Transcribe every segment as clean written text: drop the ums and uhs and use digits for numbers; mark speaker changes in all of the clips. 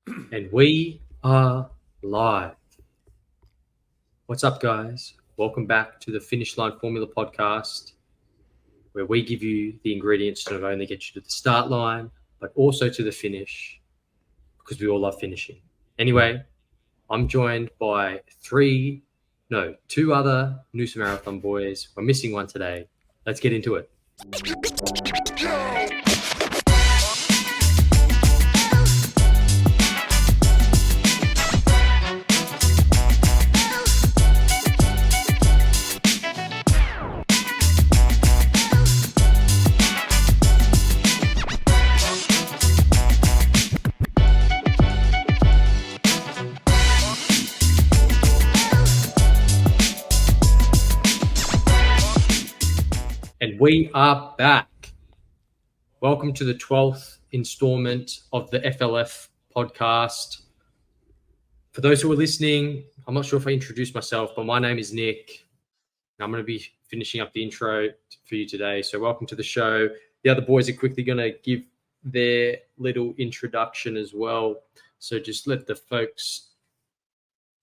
Speaker 1: And we are live. What's up, guys? Welcome back to the Finish Line Formula podcast, where we give you the ingredients to not only get you to the start line, but also to the finish, because we all love finishing. Anyway, I'm joined by two other NOOSA Marathon boys. We're missing one today. Let's get into it. And we are back. Welcome to the 12th installment of the FLF podcast. For those who are listening, I'm not sure if I introduced myself, but my name is Nick. I'm going to be finishing up the intro for you today. So welcome to the show. The other boys are quickly going to give their little introduction as well. So just let the folks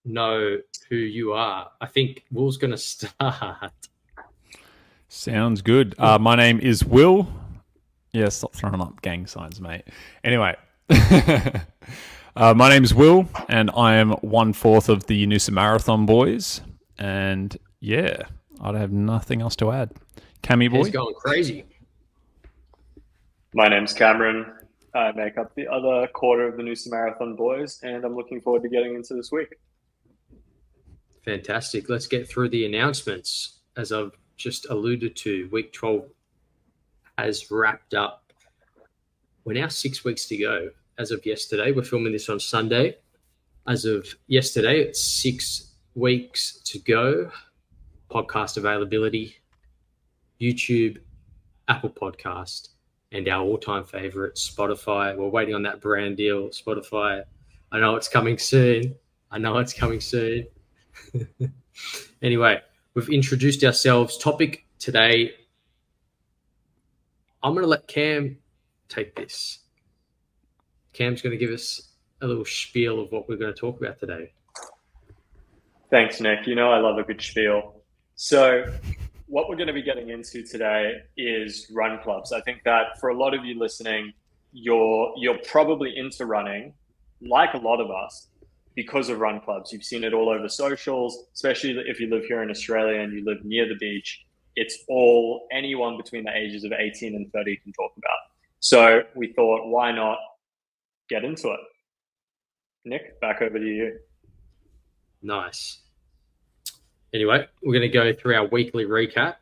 Speaker 1: know who you are. I think Will's going to start.
Speaker 2: Sounds good. My name is Will. Yeah, stop throwing up gang signs, mate. Anyway, my name is Will, and I am 1/4 of the NOOSA Marathon boys. And yeah, I have nothing else to add. Cammy boy?
Speaker 1: He's going crazy.
Speaker 3: My name's Cameron. I make up the other quarter of the NOOSA Marathon boys, and I'm looking forward to getting into this week.
Speaker 1: Fantastic. Let's get through the announcements. As I've just alluded to, week 12 has wrapped up. We're now 6 weeks to go. As of yesterday, we're filming this on Sunday. As of yesterday, it's 6 weeks to go. Podcast availability, YouTube, Apple Podcast, and our all-time favorite, Spotify. We're waiting on that brand deal, Spotify. I know it's coming soon. Anyway, we've introduced ourselves. Topic today, I'm going to let Cam take this. Cam's going to give us a little spiel of what we're going to talk about today.
Speaker 3: Thanks, Nick. You know I love a good spiel. So what we're going to be getting into today is run clubs. I think that for a lot of you listening, you're probably into running, like a lot of us, because of run clubs. You've seen it all over socials, especially if you live here in Australia and you live near the beach. It's all anyone between the ages of 18 and 30 can talk about. So we thought, why not get into it? Nick, back over to you.
Speaker 1: Nice. Anyway, we're going to go through our weekly recap.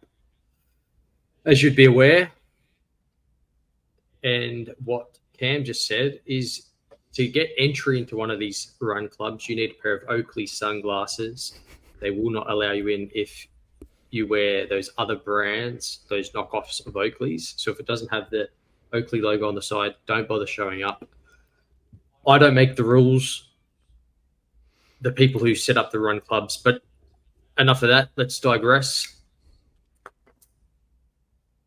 Speaker 1: As you'd be aware, and what Cam just said, is to get entry into one of these run clubs, you need a pair of Oakley sunglasses. They will not allow you in if you wear those other brands, those knockoffs of Oakley's. So if it doesn't have the Oakley logo on the side, don't bother showing up. I don't make the rules, the people who set up the run clubs, but enough of that. Let's digress.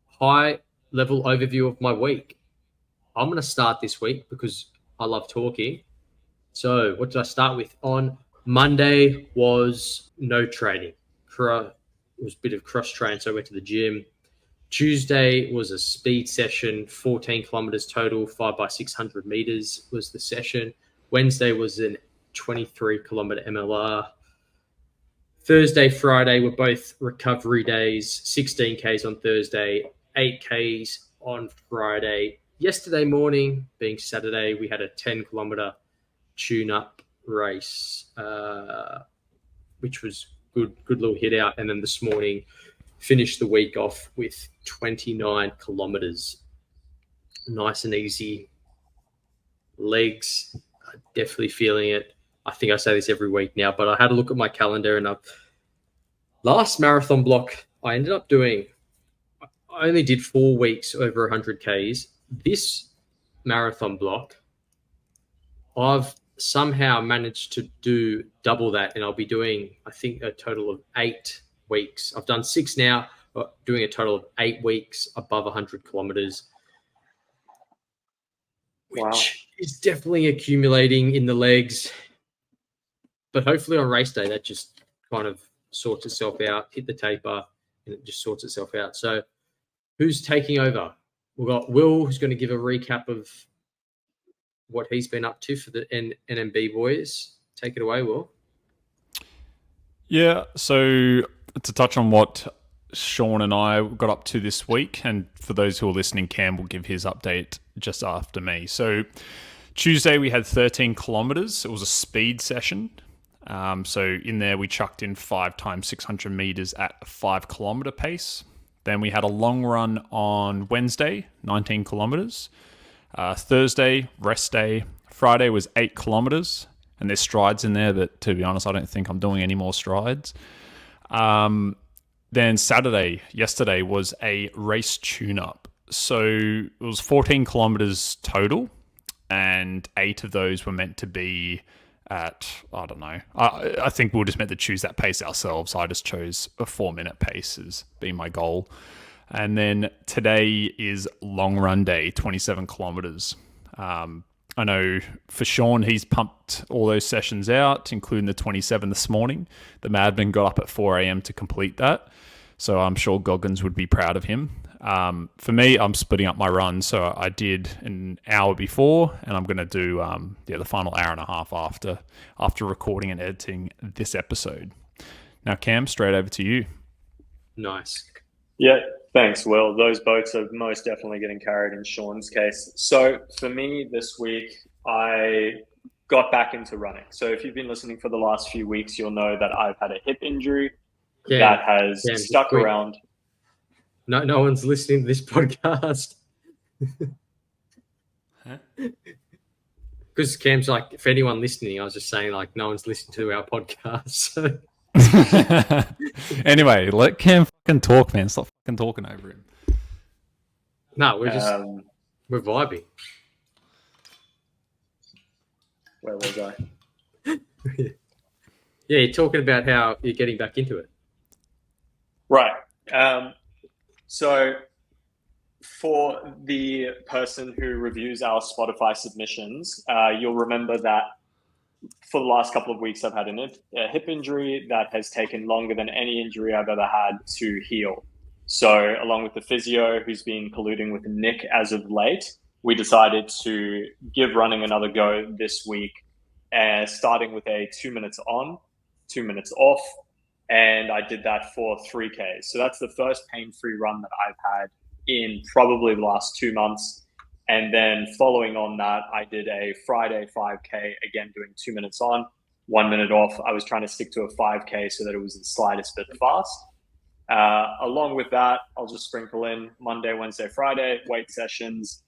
Speaker 1: High level overview of my week. I'm going to start this week because I love talking. So what did I start with? On Monday was no training. It was a bit of cross train, so I went to the gym. Tuesday was a speed session, 14 kilometers total, 5x600 meters was the session. Wednesday was an 23 kilometer MLR. Thursday, Friday were both recovery days, 16Ks on Thursday, 8Ks on Friday. Yesterday morning, being Saturday, we had a 10-kilometer tune-up race, which was good little hit out. And then this morning, finished the week off with 29 kilometers. Nice and easy. Legs, definitely feeling it. I think I say this every week now, but I had a look at my calendar, and last marathon block, I ended up doing, I only did 4 weeks over 100 Ks. This marathon block, I've somehow managed to do double that, and I'll be doing, I think, a total of 8 weeks. I've done 6 now, doing a total of 8 weeks above 100 kilometers, which It's definitely accumulating in the legs, but hopefully on race day that just kind of sorts itself out. Hit the taper, and it just sorts itself out. So, who's taking over? We've got Will, who's going to give a recap of what he's been up to for the NMB boys. Take it away, Will.
Speaker 2: Yeah, so to touch on what Sean and I got up to this week, and for those who are listening, Cam will give his update just after me. So Tuesday we had 13 kilometers. It was a speed session. So in there we chucked in 5 times 600 meters at a 5 kilometer pace. Then we had a long run on Wednesday, 19 kilometers. Thursday, rest day. Friday was 8 kilometers. And there's strides in there, but to be honest, I don't think I'm doing any more strides. Then Saturday, yesterday, was a race tune-up. So it was 14 kilometers total, and 8 of those were meant to be at, I don't know. I think we were just meant to choose that pace ourselves. I just chose a 4-minute pace as being my goal. And then today is long run day, 27 kilometers. I know for Sean, he's pumped all those sessions out, including the 27 this morning. The Madman got up at 4 a.m. to complete that. So I'm sure Goggins would be proud of him. For me, I'm splitting up my run. So I did an hour before, and I'm going to do the final hour and a half after recording and editing this episode. Now, Cam, straight over to you.
Speaker 1: Nice.
Speaker 3: Yeah, thanks, Will. Those boats are most definitely getting carried in Sean's case. So for me this week, I got back into running. So if you've been listening for the last few weeks, you'll know that I've had a hip injury that has stuck around.
Speaker 1: No one's listening to this podcast. Because Cam's like, if anyone listening, I was just saying, like, no one's listening to our podcast. So.
Speaker 2: Anyway, let Cam fucking talk, man. Stop fucking talking over him.
Speaker 1: No, we're vibing.
Speaker 3: Where was I?
Speaker 1: Yeah, you're talking about how you're getting back into it.
Speaker 3: Right. So for the person who reviews our Spotify submissions, you'll remember that for the last couple of weeks, I've had a hip injury that has taken longer than any injury I've ever had to heal. So along with the physio who's been colluding with Nick as of late, we decided to give running another go this week, starting with a 2 minutes on, 2 minutes off. And I did that for 3K. So that's the first pain-free run that I've had in probably the last 2 months. And then following on that, I did a Friday 5K, again, doing 2 minutes on, 1 minute off. I was trying to stick to a 5K so that it was the slightest bit fast. Along with that, I'll just sprinkle in Monday, Wednesday, Friday, weight sessions.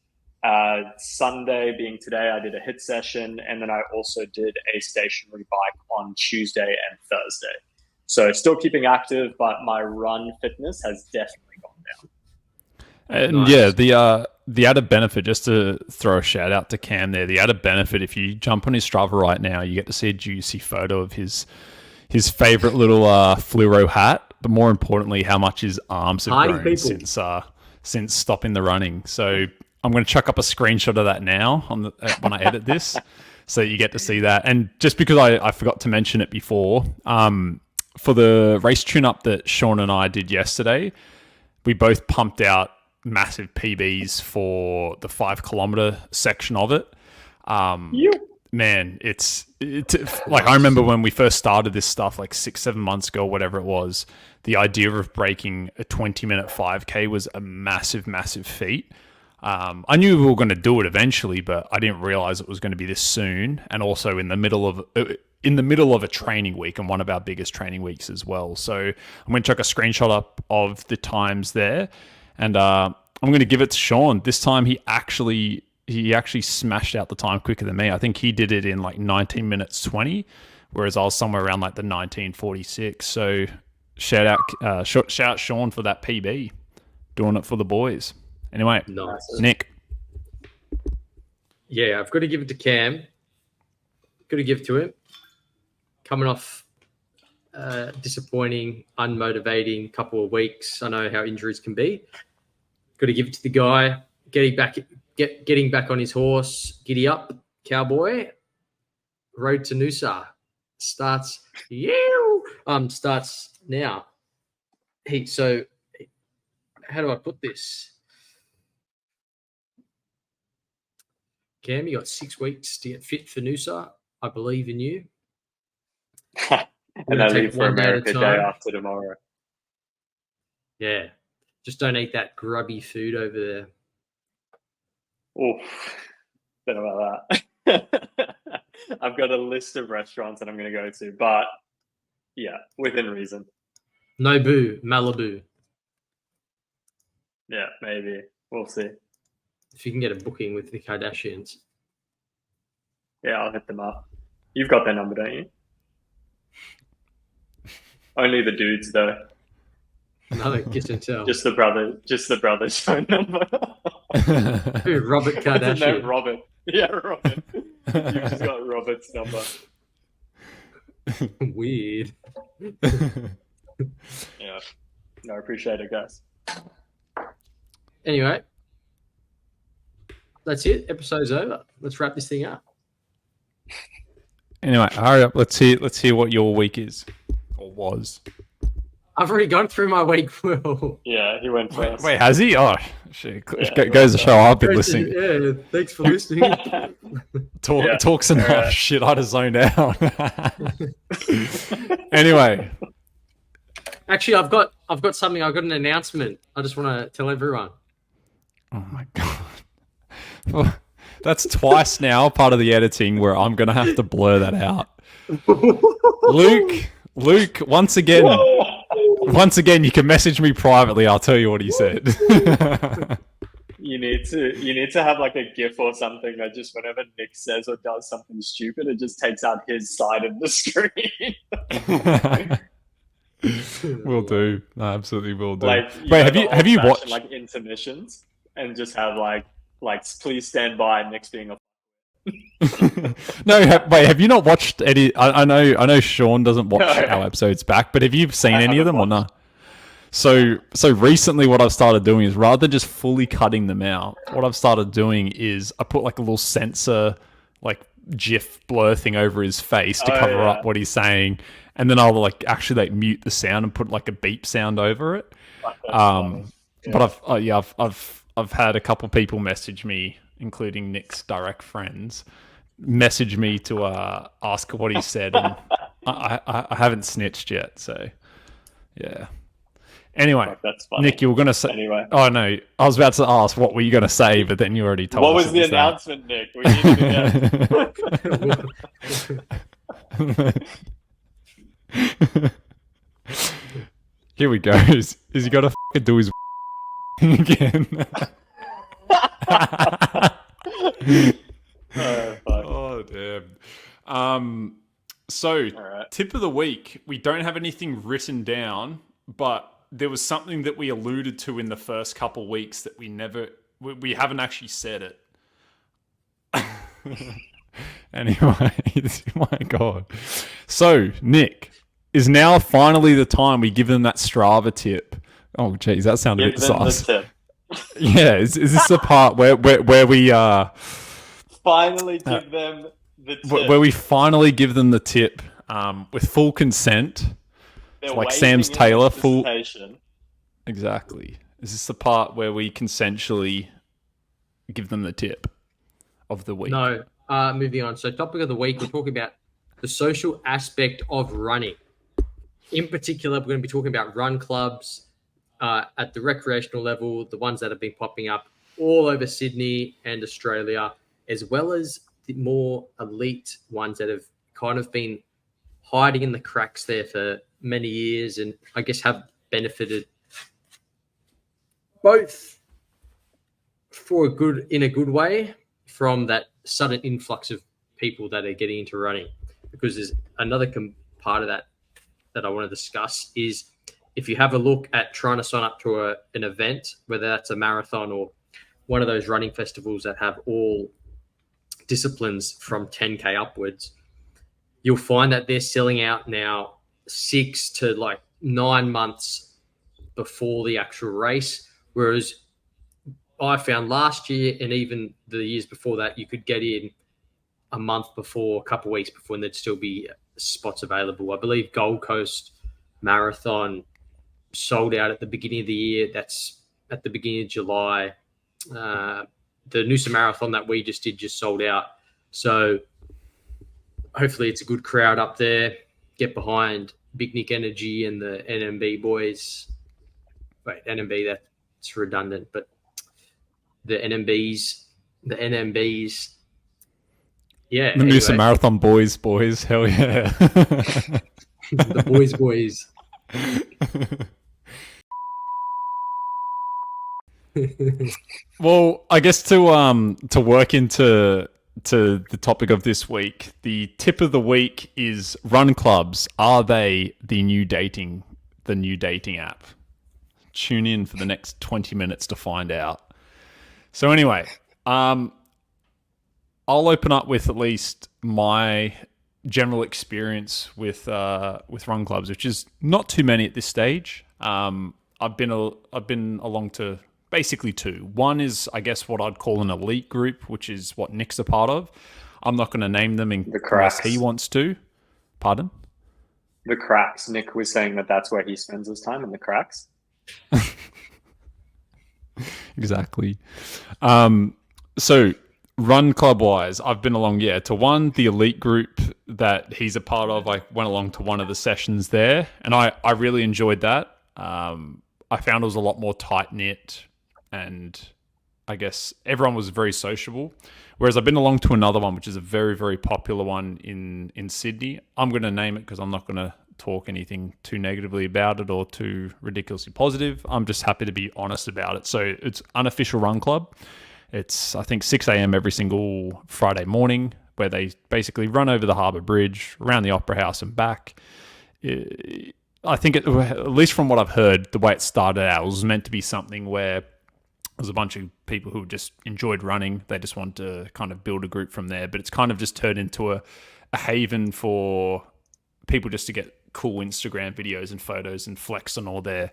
Speaker 3: Sunday being today, I did a HIIT session. And then I also did a stationary bike on Tuesday and Thursday. So still keeping active, but my run fitness has definitely gone down.
Speaker 2: And
Speaker 1: Nice.
Speaker 2: Yeah, the added benefit, just to throw a shout out to Cam there, the added benefit, if you jump on his Strava right now, you get to see a juicy photo of his favorite little fluoro hat, but more importantly, how much his arms have grown since stopping the running. So I'm going to chuck up a screenshot of that now when I edit this, so you get to see that. And just because I forgot to mention it before, for the race tune-up that Sean and I did yesterday, we both pumped out massive PBs for the 5 kilometer section of it. Man, it's like, I remember when we first started this stuff like 6-7 months ago, whatever it was, the idea of breaking a 20-minute 5K was a massive feat. I knew we were going to do it eventually, but I didn't realize it was going to be this soon, and also in the middle of a training week, and one of our biggest training weeks as well. So I'm going to chuck a screenshot up of the times there, and I'm going to give it to Sean. This time he actually smashed out the time quicker than me. I think he did it in like 19 minutes 20, whereas I was somewhere around like the 19:46. So shout out Sean for that PB, doing it for the boys. Anyway,
Speaker 1: Nice.
Speaker 2: Nick.
Speaker 1: Yeah, I've got to give it to Cam. Got to give it to him. Coming off disappointing, unmotivating couple of weeks. I know how injuries can be. Got to give it to the guy getting back getting back on his horse, giddy up, cowboy. Road to Noosa starts now. So how do I put this? Cam, you got 6 weeks to get fit for Noosa. I believe in you.
Speaker 3: And I leave for America day after tomorrow.
Speaker 1: Yeah. Just don't eat that grubby food over there.
Speaker 3: Oh, don't know about that. I've got a list of restaurants that I'm going to go to, but yeah, within reason.
Speaker 1: Nobu, Malibu.
Speaker 3: Yeah, maybe. We'll see.
Speaker 1: If you can get a booking with the Kardashians.
Speaker 3: Yeah, I'll hit them up. You've got their number, don't you? Only the dudes, though.
Speaker 1: No, get and tell.
Speaker 3: Just the brother's phone number.
Speaker 1: Who, Robert Kardashian?
Speaker 3: No, Robert. Yeah, Robert. You've just got Robert's number.
Speaker 1: Weird.
Speaker 3: Yeah. No, I appreciate it, guys.
Speaker 1: Anyway, that's it. Episode's over. Let's wrap this thing up.
Speaker 2: Anyway, hurry up. Let's hear what your week is or was.
Speaker 1: I've already gone through my week, Will.
Speaker 3: Yeah, he went first.
Speaker 2: Wait, has he? Oh, shit.
Speaker 3: Yeah,
Speaker 2: goes to show I've been listening.
Speaker 1: Yeah, thanks for listening.
Speaker 2: Talks enough. Shit, I just zoned out. Anyway.
Speaker 1: Actually, I've got something. I've got an announcement. I just want to tell everyone.
Speaker 2: Oh my god. Well, that's twice now part of the editing where I'm going to have to blur that out. Luke, once again, you can message me privately. I'll tell you what he said.
Speaker 3: You need to have like a GIF or something that just whenever Nick says or does something stupid, it just takes out his side of the screen.
Speaker 2: Will do. No, absolutely will do.
Speaker 3: Like,
Speaker 2: wait, have you watched
Speaker 3: like intermissions and just have like please stand by Nick's being a
Speaker 2: No, wait, have you not watched any? I know Sean doesn't watch our episodes back, but have you seen any of them or not? So recently what I've started doing is rather than just fully cutting them out, what I've started doing is I put like a little sensor, like GIF blur thing over his face to cover up what he's saying, and then I'll like actually like mute the sound and put like a beep sound over it. But I've had a couple people message me, including Nick's direct friends, message me to ask what he said, and I haven't snitched yet. So yeah. Anyway,
Speaker 3: that's funny.
Speaker 2: Nick, you were going to say...
Speaker 3: Anyway.
Speaker 2: Oh, no. I was about to ask what were you going to say, but then you already told us.
Speaker 3: What was the announcement, Nick? We need to
Speaker 2: Here we go. Is he got to fucking do his again? Oh, damn. So, tip of the week. We don't have anything written down, but there was something that we alluded to in the first couple weeks that we haven't actually said it. Anyway, my God. So, Nick, is now finally the time we give them that Strava tip. Oh, geez, that sounded a bit sus. Yeah, is this the part where we
Speaker 3: finally give them the tip?
Speaker 2: Where we finally give them the tip with full consent. Like Sam's Taylor, full. Exactly. Is this the part where we consensually give them the tip of the week?
Speaker 1: No. Moving on. So, topic of the week, we're talking about the social aspect of running. In particular, we're going to be talking about run clubs at the recreational level, the ones that have been popping up all over Sydney and Australia, as well as the more elite ones that have kind of been hiding in the cracks there for many years, and I guess have benefited both in a good way from that sudden influx of people that are getting into running. Because there's another part of that I want to discuss is if you have a look at trying to sign up to an event, whether that's a marathon or one of those running festivals that have all disciplines from 10K upwards, you'll find that they're selling out now 6 to 9 months before the actual race. Whereas I found last year and even the years before that, you could get in a month before, a couple of weeks before, and there'd still be spots available. I believe Gold Coast Marathon sold out at the beginning of the year. That's at the beginning of July. The NOOSA Marathon that we just did just sold out. So hopefully it's a good crowd up there. Get behind Big Nick Energy and the NMB boys. Wait, NMB, that's redundant, but the NMBs, yeah.
Speaker 2: The NOOSA Marathon boys, hell yeah.
Speaker 1: The boys.
Speaker 2: Well, I guess to work into the topic of this week, the tip of the week is run clubs. Are they the new dating app? Tune in for the next 20 minutes to find out. So anyway, I'll open up with at least my general experience with run clubs, which is not too many at this stage. I've been along to basically two. One is, I guess, what I'd call an elite group, which is what Nick's a part of. I'm not going to name them unless he wants to. Pardon?
Speaker 3: The cracks. Nick was saying that's where he spends his time, in the cracks.
Speaker 2: Exactly. So run club wise, I've been along, to one, the elite group that he's a part of. I went along to one of the sessions there, and I really enjoyed that. I found it was a lot more tight knit, and I guess everyone was very sociable. Whereas I've been along to another one, which is a very, very popular one in Sydney. I'm going to name it because I'm not going to talk anything too negatively about it or too ridiculously positive. I'm just happy to be honest about it. So it's Unofficial Run Club. It's, I think, 6 a.m. every single Friday morning, where they basically run over the Harbour Bridge, around the Opera House and back. I think, at least from what I've heard, the way it started out, it was meant to be something where there's a bunch of people who just enjoyed running. They just wanted to kind of build a group from there. But it's kind of just turned into a haven for people just to get cool Instagram videos and photos and flex on all their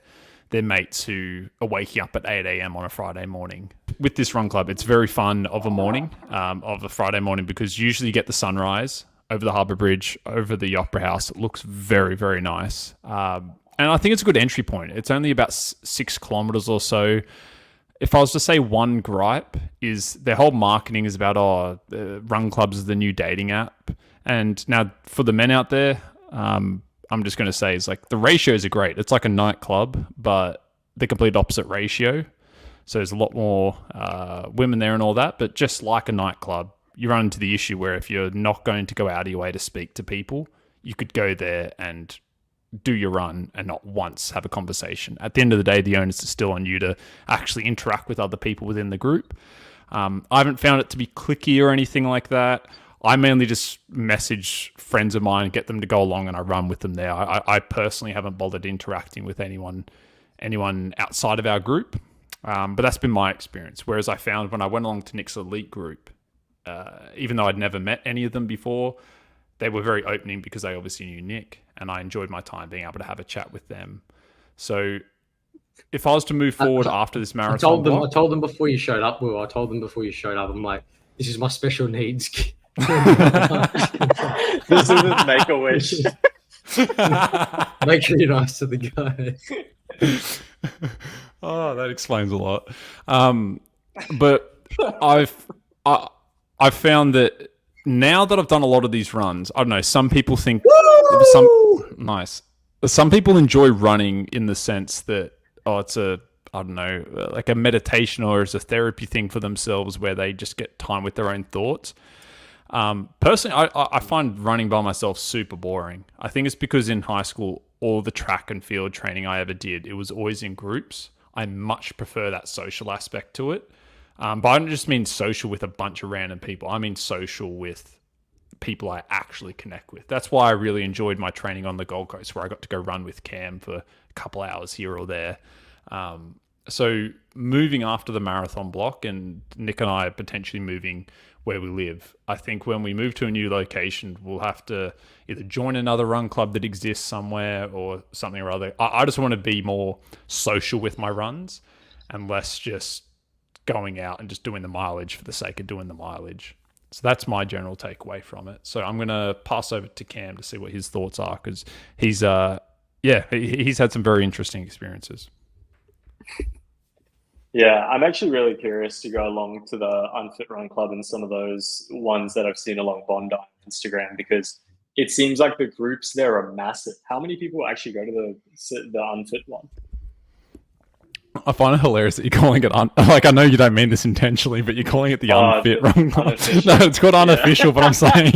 Speaker 2: mates who are waking up at 8 a.m. on a Friday morning. With this run club, it's very fun of a Friday morning, because usually you get the sunrise over the Harbour Bridge, over the Opera House. It looks very, very nice. And I think it's a good entry point. It's only about 6 kilometers or so. If I was to say one gripe, is their whole marketing is about, run clubs is the new dating app. And now for the men out there, I'm just going to say, is like the ratios are great. It's like a nightclub, but the complete opposite ratio. So there's a lot more women there and all that. But just like a nightclub, you run into the issue where if you're not going to go out of your way to speak to people, you could go there and do your run and not once have a conversation. At the end of the day, the onus is still on you to actually interact with other people within the group. I haven't found it to be cliquey or anything like that. I mainly just message friends of mine, get them to go along, and I run with them there. I personally haven't bothered interacting with anyone outside of our group, but that's been my experience. Whereas I found when I went along to Nick's elite group, even though I'd never met any of them before, they were very opening because they obviously knew Nick, and I enjoyed my time being able to have a chat with them. So if I was to move forward after this marathon,
Speaker 1: I told them before you showed up, Will. I'm like, this is my special needs.
Speaker 3: This isn't Make-A-Wish.
Speaker 1: Make sure you're nice to the guy.
Speaker 2: Oh, that explains a lot. But I've found that now that I've done a lot of these runs, I don't know, some people think some people enjoy running in the sense that, it's like a meditation or as a therapy thing for themselves, where they just get time with their own thoughts. Personally, I find running by myself super boring. I think it's because in high school, all the track and field training I ever did, it was always in groups. I much prefer that social aspect to it. But I don't just mean social with a bunch of random people. I mean social with people I actually connect with. That's why I really enjoyed my training on the Gold Coast, where I got to go run with Cam for a couple hours here or there. So moving after the marathon block, and Nick and I are potentially moving where we live, I think when we move to a new location, we'll have to either join another run club that exists somewhere or something or other. I just want to be more social with my runs and less just going out and just doing the mileage for the sake of doing the mileage. So that's my general takeaway from it. So I'm going to pass over to Cam to see what his thoughts are, because he's he's had some very interesting experiences.
Speaker 3: Yeah, I'm actually really curious to go along to the Unfit Run Club and some of those ones that I've seen along Bondi on Instagram, because it seems like the groups there are massive. How many people actually go to the Unfit one?
Speaker 2: I find it hilarious that you're calling it like, I know you don't mean this intentionally, but you're calling it the Unfit Run Club. No, it's called unofficial, but I'm saying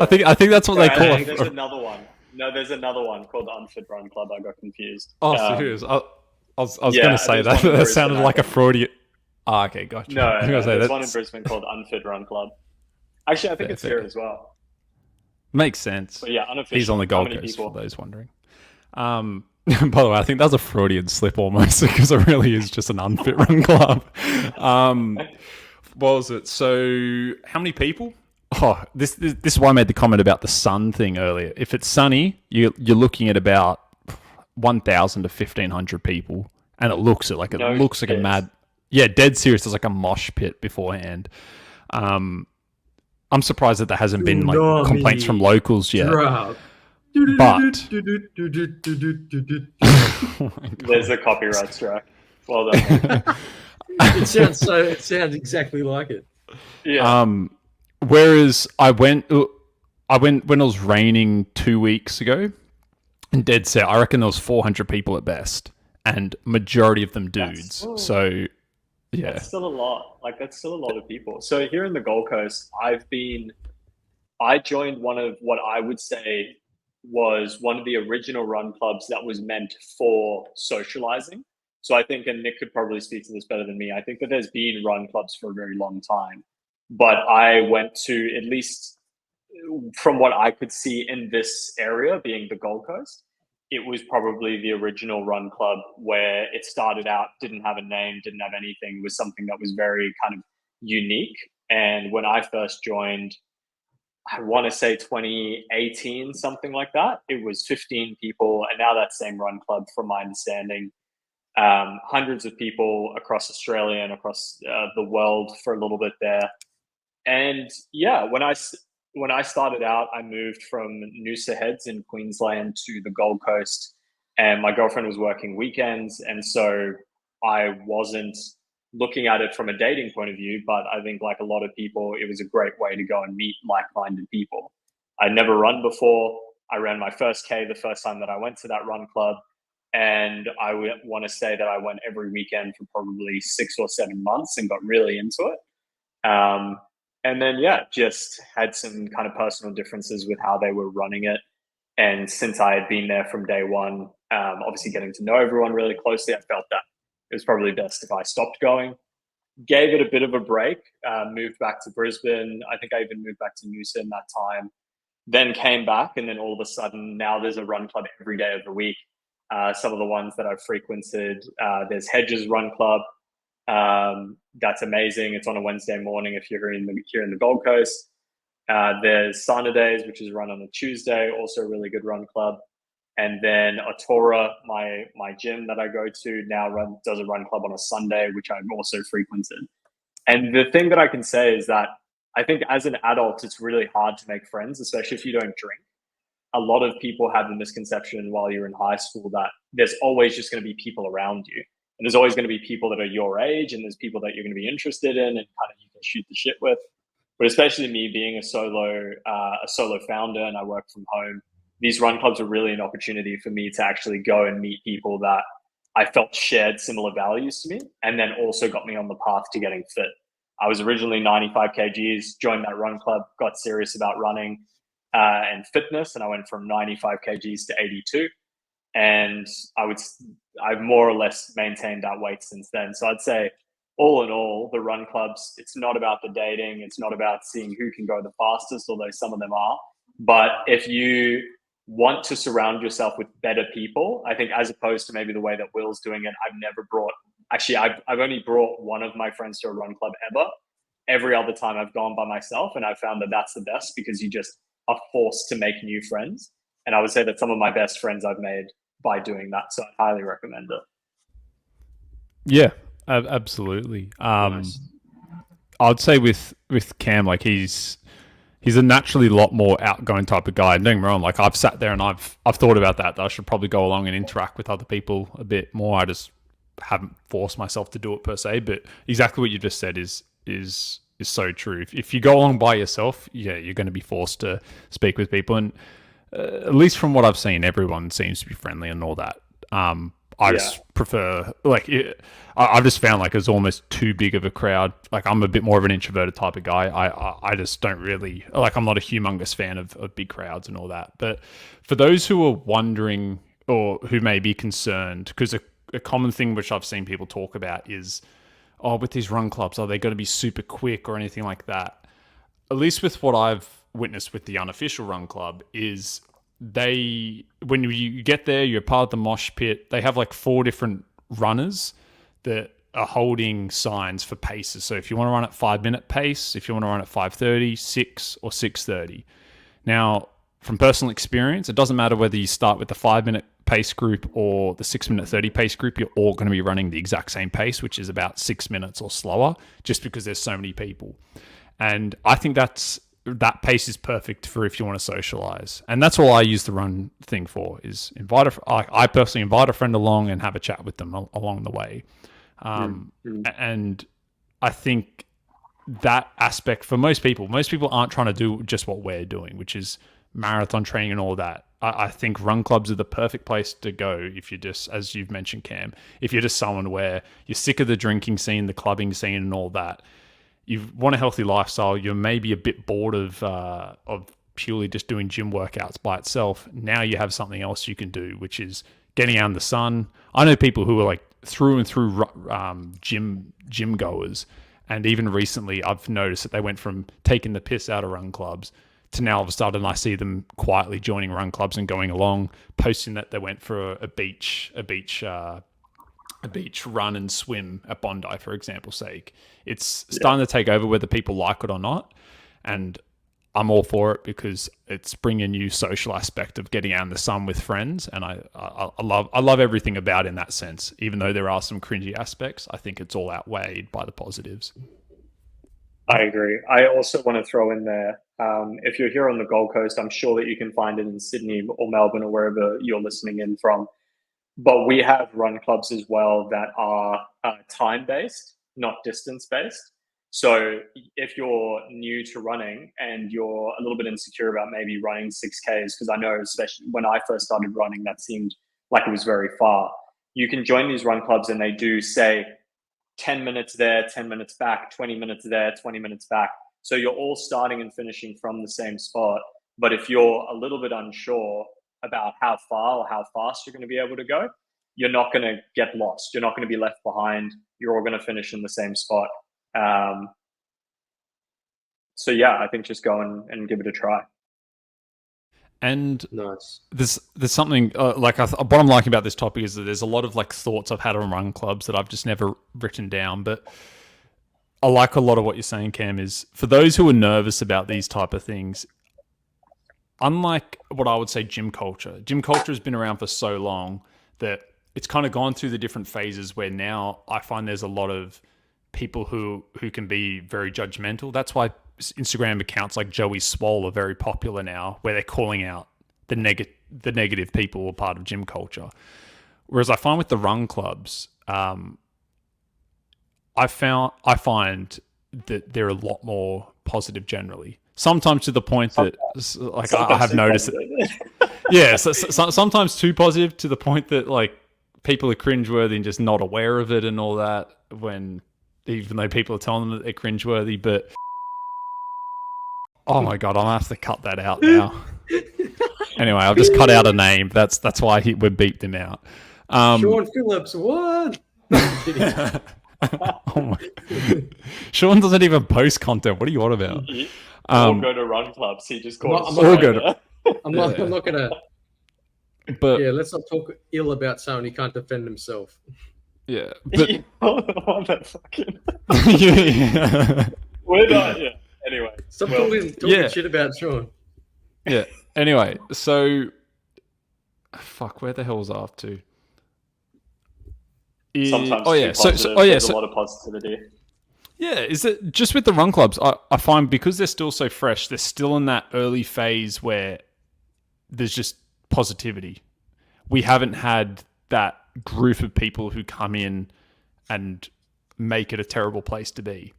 Speaker 2: I think that's what they call it.
Speaker 3: There's another one. No, there's another one called Unfit Run Club. I got confused.
Speaker 2: Oh, serious? I was going to say that. That sounded like a Freudian. Oh, okay, gotcha.
Speaker 3: No, there's one in Brisbane called Unfit Run Club. Actually, I think it's here as well.
Speaker 2: Makes sense.
Speaker 3: But yeah, unofficial.
Speaker 2: He's on the Gold Coast, for those wondering. By the way, I think that's a Freudian slip almost, because it really is just an unfit run club. What was it? So how many people? Oh, this is why I made the comment about the sun thing earlier. If it's sunny, you're looking at about 1,000 to 1,500 people, and it looks like a mad, dead serious. There's like a mosh pit beforehand. I'm surprised that there hasn't been like complaints from locals yet. But
Speaker 3: there's a copyright strike. Well done.
Speaker 1: It sounds exactly like it.
Speaker 3: Yeah.
Speaker 2: Whereas I went when it was raining 2 weeks ago, and dead set, I reckon there was 400 people at best, and majority of them dudes. So yeah,
Speaker 3: that's still a lot. That's still a lot of people. So here in the Gold Coast, I joined one of what I would say was one of the original run clubs that was meant for socializing. So I think, and Nick could probably speak to this better than me, I think that there's been run clubs for a very long time. But I went to, at least from what I could see in this area, being the Gold Coast, it was probably the original run club where it started out, didn't have a name, didn't have anything. It was something that was very kind of unique. And when I first joined, I want to say 2018, something like that, it was 15 people. And now that same run club, from my understanding, hundreds of people across Australia and across the world for a little bit there. And yeah, when I started out, I moved from NOOSA Heads in Queensland to the Gold Coast, and my girlfriend was working weekends. And so I wasn't looking at it from a dating point of view, but I think like a lot of people, it was a great way to go and meet like-minded people. I'd never run before. I ran my first K the first time that I went to that run club. And I would want to say that I went every weekend for probably 6 or 7 months and got really into it. And then, just had some kind of personal differences with how they were running it. And since I had been there from day one, obviously getting to know everyone really closely, I felt that it was probably best if I stopped going. Gave it a bit of a break, moved back to Brisbane. I think I even moved back to Noosa in that time. Then came back, and then all of a sudden, now there's a run club every day of the week. Some of the ones that I've frequented, there's Hedges Run Club. That's amazing. It's on a Wednesday morning if you're here in the Gold Coast. There's Sana Days, which is run on a Tuesday, also a really good run club. And then Atora, my gym that I go to now does a run club on a Sunday, which I've also frequented. And the thing that I can say is that I think as an adult, it's really hard to make friends, especially if you don't drink. A lot of people have the misconception while you're in high school that there's always just going to be people around you. And there's always going to be people that are your age, and there's people that you're going to be interested in and kind of you can shoot the shit with. But especially me being a solo founder, and I work from home, these run clubs are really an opportunity for me to actually go and meet people that I felt shared similar values to me, and then also got me on the path to getting fit. I was originally 95 kgs, joined that run club, got serious about running and fitness, and I went from 95 kgs to 82. And I've more or less maintained that weight since then. So I'd say all in all, the run clubs, it's not about the dating. It's not about seeing who can go the fastest, although some of them are. But if you want to surround yourself with better people, I think as opposed to maybe the way that Will's doing it, I've only brought one of my friends to a run club ever. Every other time I've gone by myself, and I've found that that's the best because you just are forced to make new friends. And I would say that some of my best friends I've made by doing that. So I highly recommend it.
Speaker 2: Yeah. absolutely.
Speaker 1: Nice.
Speaker 2: I'd say with Cam, like he's a naturally lot more outgoing type of guy. And don't get me wrong, like I've sat there and I've thought about that I should probably go along and interact with other people a bit more. I just haven't forced myself to do it per se. But exactly what you just said is so true. If you go along by yourself, yeah, you're going to be forced to speak with people. And at least from what I've seen, everyone seems to be friendly and all that. I just prefer, like, I've just found like it's almost too big of a crowd. Like I'm a bit more of an introverted type of guy. I just don't really, like, I'm not a humongous fan of big crowds and all that. But for those who are wondering or who may be concerned, because a common thing which I've seen people talk about is, oh, with these run clubs, are they going to be super quick or anything like that? At least with what I've witnessed with the unofficial run club is when you get there, you're part of the mosh pit. They have like 4 different runners that are holding signs for paces. So if you want to run at 5-minute pace, if you want to run at 5:30, 6 or 6:30. Now, from personal experience, it doesn't matter whether you start with the 5-minute pace group or the 6-minute 30 pace group, you're all going to be running the exact same pace, which is about 6 minutes or slower, just because there's so many people. And I think that pace is perfect for if you want to socialize. And that's all I use the run thing for, is I personally invite a friend along and have a chat with them along the way. And I think that aspect for most people aren't trying to do just what we're doing, which is marathon training and all that. I think run clubs are the perfect place to go if you're just, as you've mentioned, Cam, if you're just someone where you're sick of the drinking scene, the clubbing scene and all that. You want a healthy lifestyle, you're maybe a bit bored of purely just doing gym workouts by itself. Now you have something else you can do, which is getting out in the sun. I know people who are like through and through gym goers, and even recently I've noticed that they went from taking the piss out of run clubs to now all of a sudden I see them quietly joining run clubs and going along, posting that they went for a beach run and swim at Bondi, for example's sake. It's starting to take over whether people like it or not. And I'm all for it because it's bringing a new social aspect of getting out in the sun with friends. And I love everything about it in that sense. Even though there are some cringy aspects, I think it's all outweighed by the positives.
Speaker 3: I agree. I also want to throw in there, if you're here on the Gold Coast, I'm sure that you can find it in Sydney or Melbourne or wherever you're listening in from. But we have run clubs as well that are time-based, not distance-based. So if you're new to running and you're a little bit insecure about maybe running 6Ks, because I know especially when I first started running, that seemed like it was very far. You can join these run clubs and they do say 10 minutes there, 10 minutes back, 20 minutes there, 20 minutes back. So you're all starting and finishing from the same spot. But if you're a little bit unsure about how far or how fast you're going to be able to go, you're not going to get lost. You're not going to be left behind. You're all going to finish in the same spot. So yeah, I think just go and give it a try.
Speaker 2: And
Speaker 1: nice.
Speaker 2: There's something what I'm liking about this topic is that there's a lot of like thoughts I've had on run clubs that I've just never written down. But I like a lot of what you're saying, Cam, is for those who are nervous about these type of things, unlike what I would say gym culture has been around for so long that it's kind of gone through the different phases where now I find there's a lot of people who can be very judgmental. That's why Instagram accounts like Joey Swole are very popular now, where they're calling out the negative people who are part of gym culture. Whereas I find with the run clubs, I find that they're a lot more positive generally. Sometimes to the point that, like, I have noticed it. Yeah, so sometimes too positive to the point that, like, people are cringeworthy and just not aware of it and all that, even though people are telling them that they're cringeworthy. But oh my god, I'm gonna have to cut that out now. Anyway, I've just cut out a name. That's why we beeped him out.
Speaker 1: Sean Phillips, what?
Speaker 3: Oh
Speaker 2: my. Sean doesn't even post content. What are you on about?
Speaker 3: All go to run clubs. He just calls.
Speaker 1: I'm not gonna. But yeah, let's not talk ill about someone who can't defend himself.
Speaker 2: Yeah, but
Speaker 3: we're not. Yeah. Anyway,
Speaker 1: stop talking shit about Sean.
Speaker 2: Yeah. Anyway, so fuck. Where the hell was I off to?
Speaker 3: Sometimes
Speaker 2: Oh
Speaker 3: too
Speaker 2: yeah.
Speaker 3: positive.
Speaker 2: Oh yeah.
Speaker 3: There's a lot of positivity.
Speaker 2: Yeah, is it just with the run clubs? I find because they're still so fresh, they're still in that early phase where there's just positivity. We haven't had that group of people who come in and make it a terrible place to be.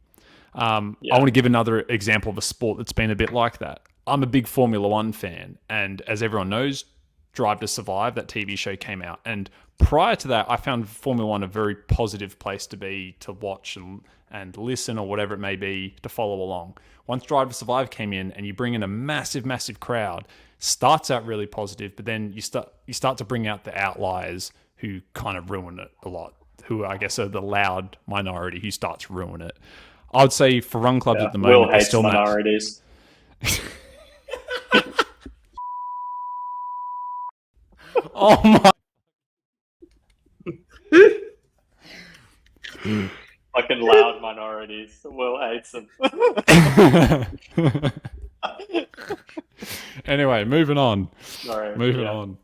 Speaker 2: I want to give another example of a sport that's been a bit like that. I'm a big Formula One fan, and as everyone knows, Drive to Survive, that TV show came out. And prior to that, I found Formula One a very positive place to be, to watch and listen, or whatever it may be, to follow along. Once Drive to Survive came in and you bring in a massive, massive crowd, starts out really positive, but then you start to bring out the outliers who kind of ruin it a lot, who I guess are the loud minority who starts to ruin it. I would say for run clubs at the moment,
Speaker 3: Will hates minorities.
Speaker 2: Oh my!
Speaker 3: Fucking loud minorities. Will hates them.
Speaker 2: Anyway, moving on.
Speaker 3: Sorry.
Speaker 2: Moving on.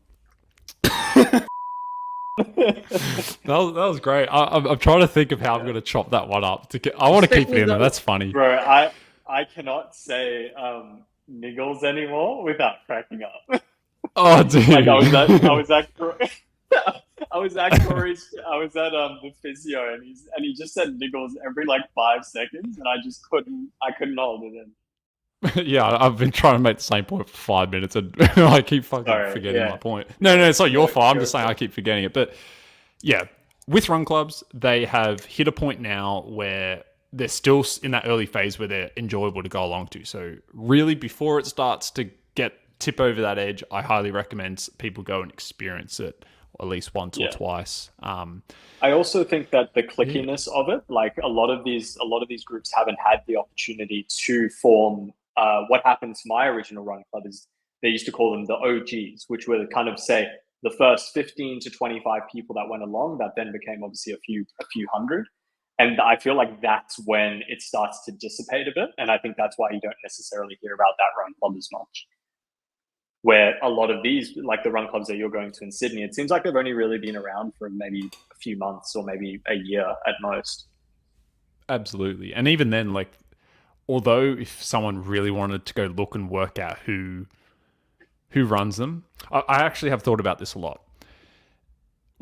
Speaker 2: That was great. I'm trying to think of how I'm going to chop that one up. I want to keep it in there. That's funny.
Speaker 3: Bro, I cannot say niggles anymore without cracking up.
Speaker 2: Oh, dude.
Speaker 3: Like I was at the physio and he just said niggles every like 5 seconds and I couldn't hold it in.
Speaker 2: Yeah, I've been trying to make the same point for 5 minutes and I keep forgetting my point. No, it's not your fault. I'm just saying I keep forgetting it. But yeah, with run clubs, they have hit a point now where they're still in that early phase where they're enjoyable to go along to. So really, before it starts to tip over that edge, I highly recommend people go and experience it at least once or twice.
Speaker 3: I also think that the clickiness of it, like a lot of these groups haven't had the opportunity to form. What happened to my original run club is they used to call them the OGs, which were kind of say the first 15 to 25 people that went along. That then became obviously a few hundred, and I feel like that's when it starts to dissipate a bit. And I think that's why you don't necessarily hear about that run club as much. Where a lot of these, like the run clubs that you're going to in Sydney, it seems like they've only really been around for maybe a few months or maybe a year at most.
Speaker 2: Absolutely. And even then, like, although if someone really wanted to go look and work out who runs them, I actually have thought about this a lot.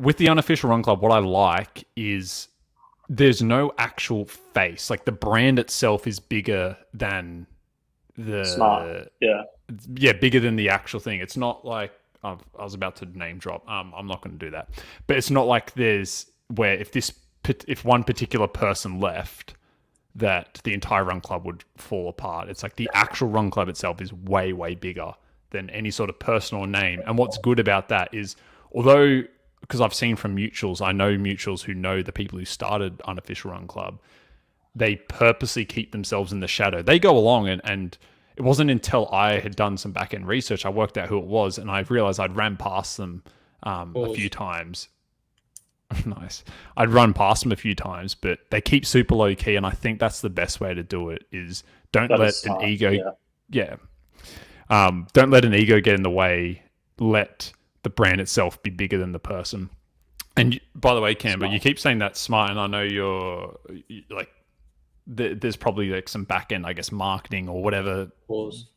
Speaker 2: With the unofficial run club, what I like is there's no actual face. Like the brand itself is bigger than the...
Speaker 3: Smart,
Speaker 2: yeah, bigger than the actual thing. It's not like I was about to name drop. I'm not going to do that. But it's not like there's where if one particular person left, that the entire run club would fall apart. It's like the actual run club itself is way, way bigger than any sort of personal name. And what's good about that is, although because I've seen from mutuals, I know mutuals who know the people who started unofficial run club, they purposely keep themselves in the shadow. They go along and it wasn't until I had done some back-end research, I worked out who it was, and I realized I'd ran past them a few times. Nice. I'd run past them a few times, but they keep super low-key, and I think that's the best way to do it, is don't let an ego... don't let an ego get in the way. Let the brand itself be bigger than the person. And by the way, Camber, you keep saying that's smart, and I know you're like... There's probably like some back-end, I guess, marketing or whatever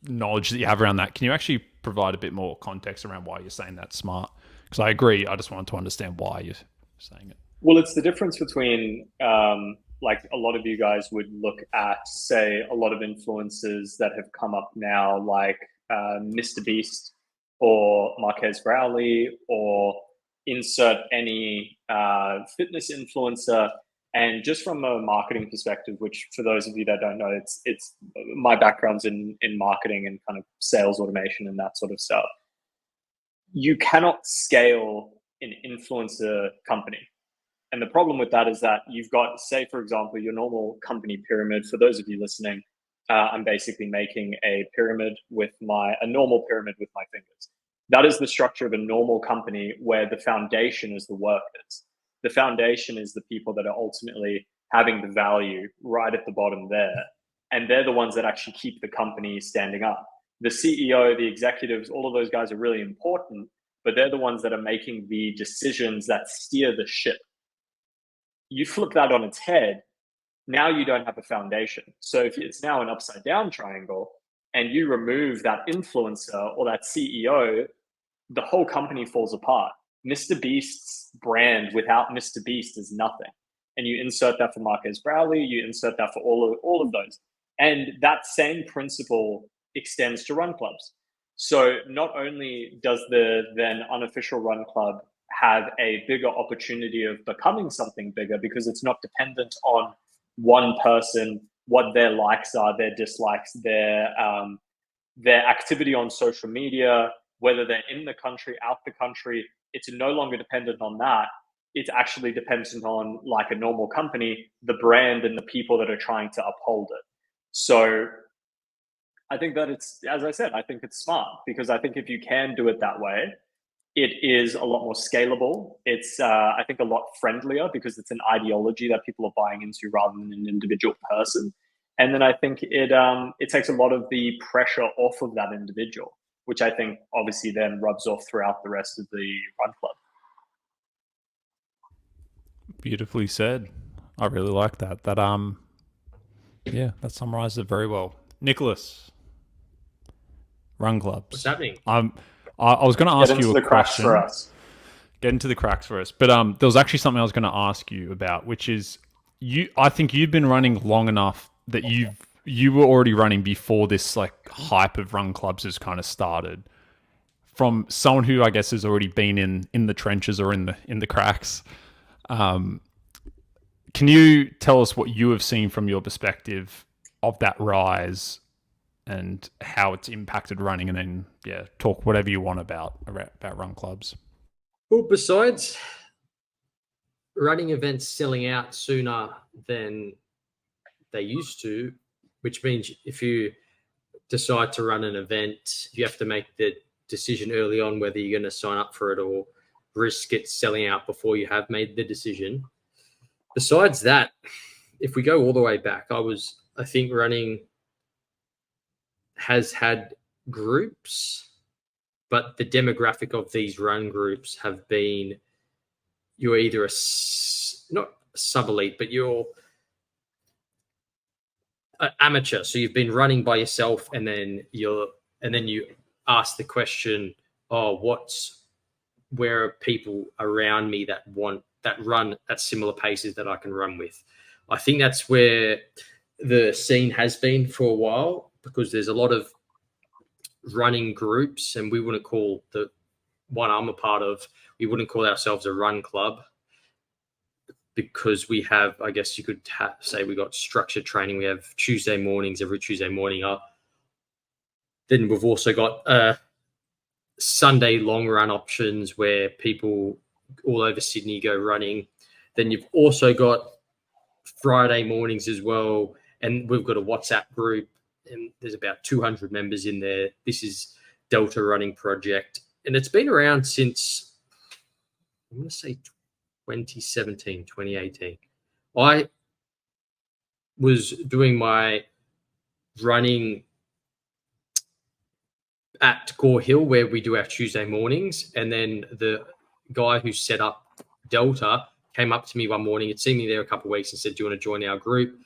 Speaker 2: knowledge that you have around that. Can you actually provide a bit more context around why you're saying that's smart? Because I agree. I just wanted to understand why you're saying it.
Speaker 3: Well, it's the difference between, like a lot of you guys would look at, say, a lot of influencers that have come up now, like Mr. Beast or Marquez Brownlee, or insert any fitness influencer. And just from a marketing perspective, which for those of you that don't know, it's my background's in marketing and kind of sales automation and that sort of stuff. You cannot scale an influencer company. And the problem with that is that you've got, say, for example, your normal company pyramid. For those of you listening, I'm basically making a normal pyramid with my fingers. That is the structure of a normal company where the foundation is the workers. The foundation is the people that are ultimately having the value right at the bottom there. And they're the ones that actually keep the company standing up. The CEO, the executives, all of those guys are really important, but they're the ones that are making the decisions that steer the ship. you flip that on its head, now you don't have a foundation. So if it's now an upside down triangle and you remove that influencer or that CEO, the whole company falls apart. Mr. Beast's brand without Mr. Beast is nothing. And you insert that for Marquez Browley, you insert that for all of those. And that same principle extends to run clubs. So not only does the then unofficial run club have a bigger opportunity of becoming something bigger because it's not dependent on one person, what their likes are, their dislikes, their activity on social media, whether they're in the country, out the country. It's no longer dependent on that. It's actually dependent on, like a normal company, the brand and the people that are trying to uphold it. So I think that it's, as I said, I think it's smart, because I think if you can do it that way, it is a lot more scalable. It's, I think, a lot friendlier because it's an ideology that people are buying into rather than an individual person. And then I think it takes a lot of the pressure off of that individual, which I think obviously then rubs off throughout the rest of the run club.
Speaker 2: Beautifully said. I really like that. Yeah, that summarizes it very well. Nicholas, run clubs.
Speaker 1: What's happening?
Speaker 2: I was going to ask you a question.
Speaker 3: For us.
Speaker 2: Get into the cracks for us. But there was actually something I was going to ask you about, which is I think you've been running long enough that you were already running before this like hype of run clubs has kind of started. From someone who I guess has already been in the trenches or in the cracks, can you tell us what you have seen from your perspective of that rise and how it's impacted running, and then talk whatever you want about run clubs?
Speaker 1: Well, besides running events selling out sooner than they used to, which means if you decide to run an event, you have to make the decision early on whether you're going to sign up for it or risk it selling out before you have made the decision. Besides that, if we go all the way back, I think running has had groups, but the demographic of these run groups have been, you're either not sub-elite, but you're an amateur. So you've been running by yourself, and then you ask the question, where are people around me that run at similar paces that I can run with? I think that's where the scene has been for a while, because there's a lot of running groups, and we wouldn't call the one I'm a part of, we wouldn't call ourselves a run club, because we have, I guess you could say we got structured training. We have Tuesday mornings, every Tuesday morning up. Then we've also got Sunday long run options where people all over Sydney go running. Then you've also got Friday mornings as well. And we've got a WhatsApp group, and there's about 200 members in there. This is Delta Running Project. And it's been around since, I'm going to say 2017, 2018. I was doing my running at Gore Hill, where we do our Tuesday mornings. And then the guy who set up Delta came up to me one morning, had seen me there a couple of weeks, and said, "Do you want to join our group?"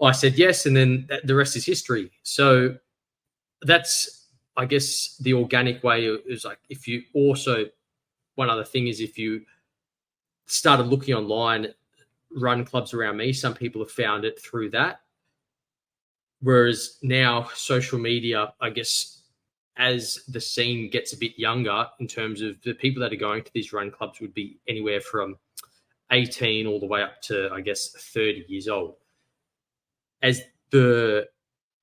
Speaker 1: I said yes, and then the rest is history. So that's, I guess, the organic way is like, if you also, one other thing is, if you started looking online, run clubs around me, some people have found it through that. Whereas now social media, I guess, as the scene gets a bit younger, in terms of the people that are going to these run clubs would be anywhere from 18 all the way up to, I guess, 30 years old. As the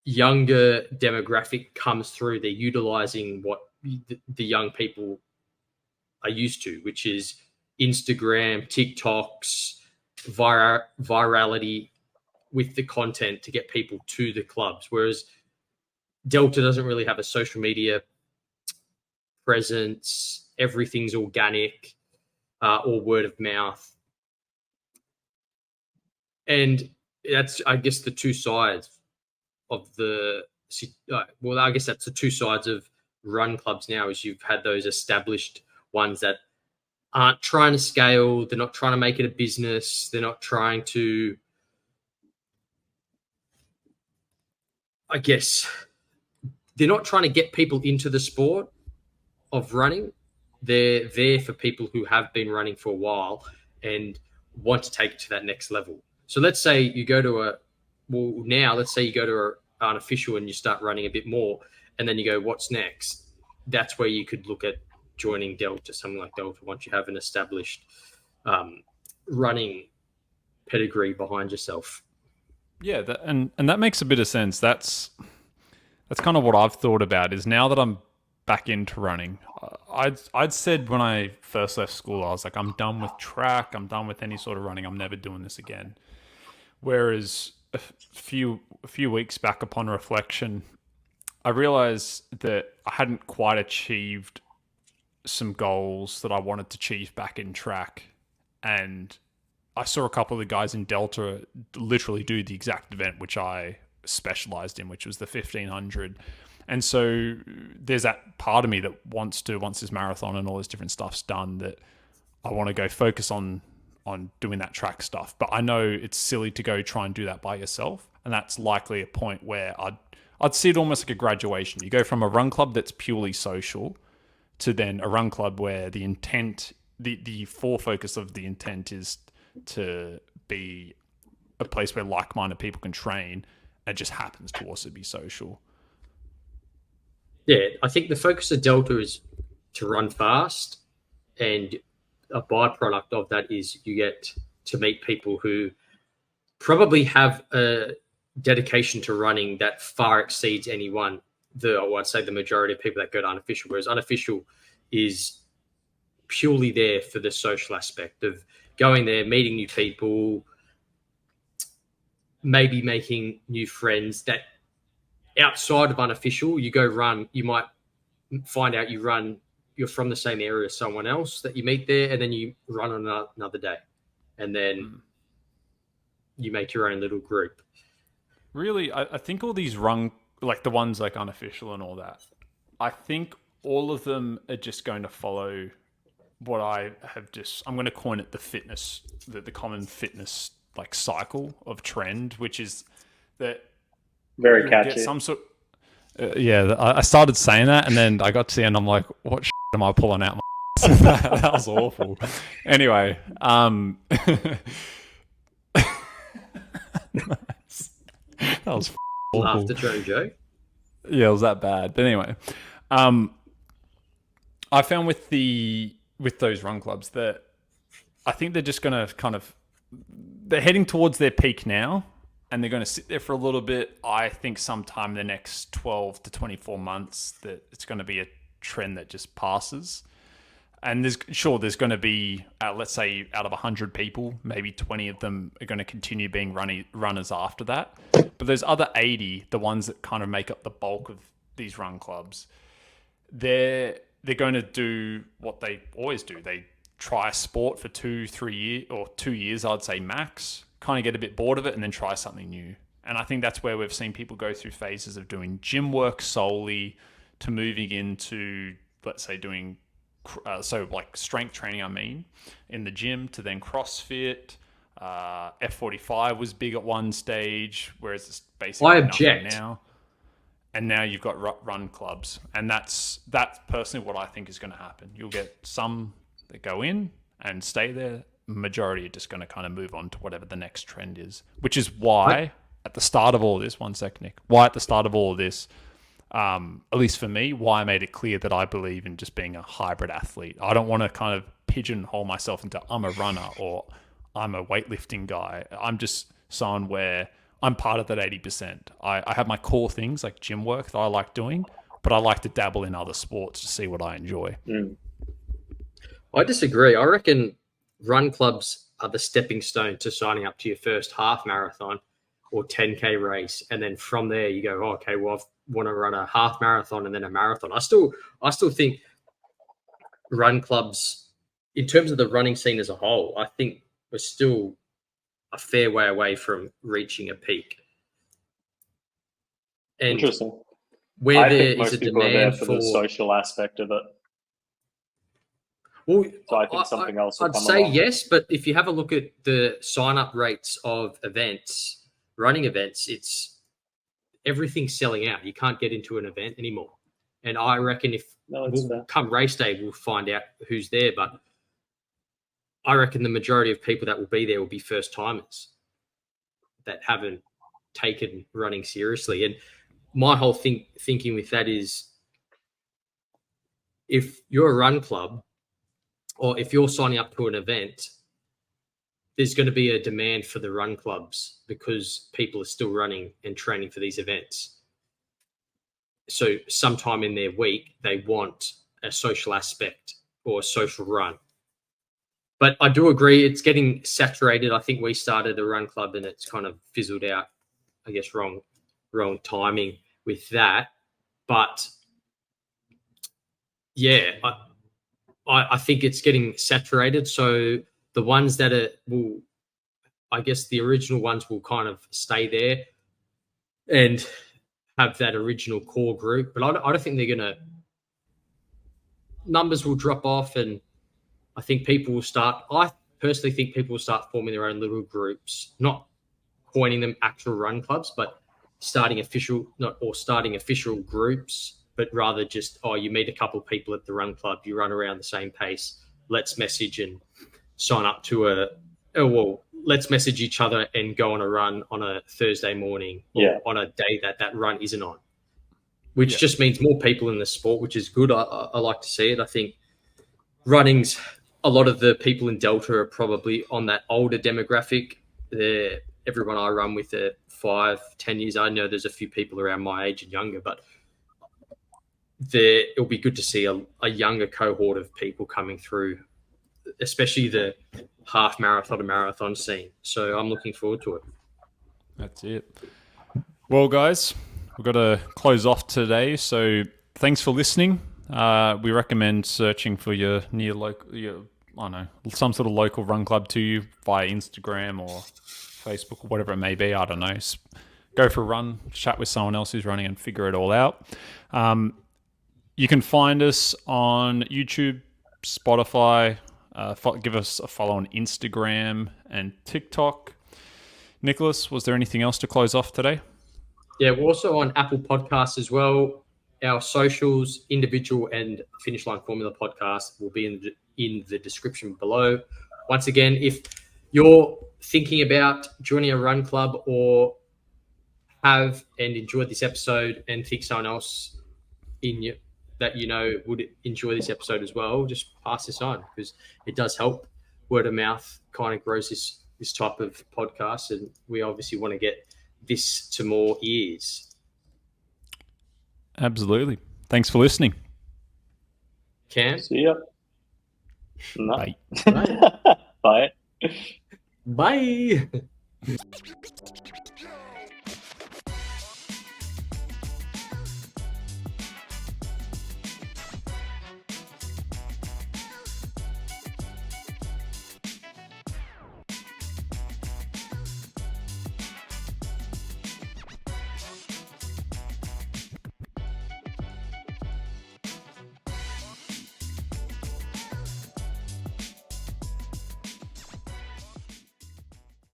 Speaker 1: younger demographic comes through, they're utilizing what the young people are used to, which is Instagram, TikToks, virality with the content to get people to the clubs. Whereas Delta doesn't really have a social media presence. Everything's organic or word of mouth. And that's, I guess, the two sides of I guess that's the two sides of run clubs now, is you've had those established ones that aren't trying to scale. They're not trying to make it a business. They're not trying to, I guess, they're not trying to get people into the sport of running. They're there for people who have been running for a while and want to take it to that next level. So let's say you go to let's say you go to an official and you start running a bit more, and then you go, what's next? That's where you could look at joining Delta, something like Delta, once you have an established running pedigree behind yourself.
Speaker 2: Yeah, and that makes a bit of sense. That's kind of what I've thought about, is now that I'm back into running. I'd said when I first left school, I was like, I'm done with track. I'm done with any sort of running. I'm never doing this again. Whereas a few weeks back, upon reflection, I realized that I hadn't quite achieved some goals that I wanted to achieve back in track. And I saw a couple of the guys in Delta literally do the exact event which I specialized in, which was the 1500. And so there's that part of me that wants to, once this marathon and all this different stuff's done, that I want to go focus on doing that track stuff. But I know it's silly to go try and do that by yourself. And that's likely a point where I'd see it almost like a graduation. You go from a run club that's purely social to then a run club where the intent, the focus of the intent is to be a place where like-minded people can train. It just happens to also be social.
Speaker 1: Yeah, I think the focus of Delta is to run fast, and a byproduct of that is you get to meet people who probably have a dedication to running that far exceeds anyone. I'd say the majority of people that go to unofficial, whereas unofficial is purely there for the social aspect of going there, meeting new people, maybe making new friends. That outside of unofficial, you go run, you might find out you're from the same area as someone else that you meet there, and then you run on another day, and then you make your own little group.
Speaker 2: Really, I think all these run, like the ones like unofficial and all that, I think all of them are just going to follow what I have I'm going to coin it the common fitness like cycle of trend, which is that
Speaker 3: very catchy.
Speaker 2: Get some sort. I started saying that, and then I got to the end. I'm like, what shit am I pulling out? That was awful. Anyway, that was awful.
Speaker 1: Laugh the train joke.
Speaker 2: Yeah, it was that bad. But anyway, I found with those run clubs that I think they're just going to they're heading towards their peak now, and they're going to sit there for a little bit. I think sometime in the next 12 to 24 months that it's going to be a trend that just passes. And there's going to be, let's say, out of 100 people, maybe 20 of them are going to continue being runners after that. But there's other 80, the ones that kind of make up the bulk of these run clubs. They're going to do what they always do. They try a sport for 2 years, I'd say max, kind of get a bit bored of it and then try something new. And I think that's where we've seen people go through phases of doing gym work solely to moving into, let's say, doing like strength training, in the gym, to then CrossFit. F45 was big at one stage, whereas it's basically nothing now. And now you've got run clubs. And that's personally what I think is going to happen. You'll get some that go in and stay there. Majority are just going to kind of move on to whatever the next trend is, which is why at the start of all this, at least for me, why I made it clear that I believe in just being a hybrid athlete. I don't want to kind of pigeonhole myself into I'm a runner or I'm a weightlifting guy. I'm just someone where I'm part of that 80%. I have my core things like gym work that I like doing, but I like to dabble in other sports to see what I enjoy.
Speaker 1: I disagree. I reckon run clubs are the stepping stone to signing up to your first half marathon or 10K race. And then from there you go, okay, well, I want to run a half marathon and then a marathon. I still think run clubs, in terms of the running scene as a whole, I think we're still a fair way away from reaching a peak. And
Speaker 3: interesting.
Speaker 1: Where
Speaker 3: I
Speaker 1: there
Speaker 3: think most
Speaker 1: is a
Speaker 3: people are there
Speaker 1: demand
Speaker 3: for the social aspect of it.
Speaker 1: Well,
Speaker 3: So I think something else will
Speaker 1: I'd
Speaker 3: come
Speaker 1: say
Speaker 3: along.
Speaker 1: yes, but if you have a look at the sign-up rates of events, running events, it's everything's selling out. You can't get into an event anymore. And I reckon if come race day, we'll find out who's there. But I reckon the majority of people that will be there will be first timers that haven't taken running seriously. And my whole thinking with that is, if you're a run club or if you're signing up to an event, there's going to be a demand for the run clubs because people are still running and training for these events. So sometime in their week, they want a social aspect or a social run. But I do agree it's getting saturated. I think we started a run club and it's kind of fizzled out, I guess, wrong timing with that. But yeah, I think it's getting saturated. So the ones that I guess the original ones will kind of stay there and have that original core group. But I don't think they're going to, numbers will drop off, and I think I personally think people will start forming their own little groups, not coining them actual run clubs, but starting official groups, but rather just, you meet a couple of people at the run club, you run around the same pace, let's message and sign up to let's message each other and go on a run on a Thursday morning or on a day that run isn't on, which just means more people in the sport, which is good. I like to see it. I think running's, a lot of the people in Delta are probably on that older demographic. Everyone I run with are 5-10 years. I know there's a few people around my age and younger, but it'll be good to see a younger cohort of people coming through, especially the half marathon and marathon scene. So I'm looking forward to it.
Speaker 2: That's it. Well, guys, we've got to close off today. So thanks for listening. We recommend searching for your some sort of local run club to you via Instagram or Facebook or whatever it may be. I don't know. Go for a run, chat with someone else who's running and figure it all out. You can find us on YouTube, Spotify. Give us a follow on Instagram and TikTok. Nicholas, was there anything else to close off today?
Speaker 1: Yeah, we're also on Apple Podcasts as well. Our socials, individual and Finish Line Formula podcast, will be in the description below. Once again, if you're thinking about joining a run club or have and enjoyed this episode and think someone else that would enjoy this episode as well, just pass this on, because it does help. Word of mouth kind of grows this type of podcast, and we obviously want to get this to more ears.
Speaker 2: Absolutely. Thanks for listening.
Speaker 1: Cam?
Speaker 3: See ya. No.
Speaker 2: Bye.
Speaker 3: Bye.
Speaker 1: Bye.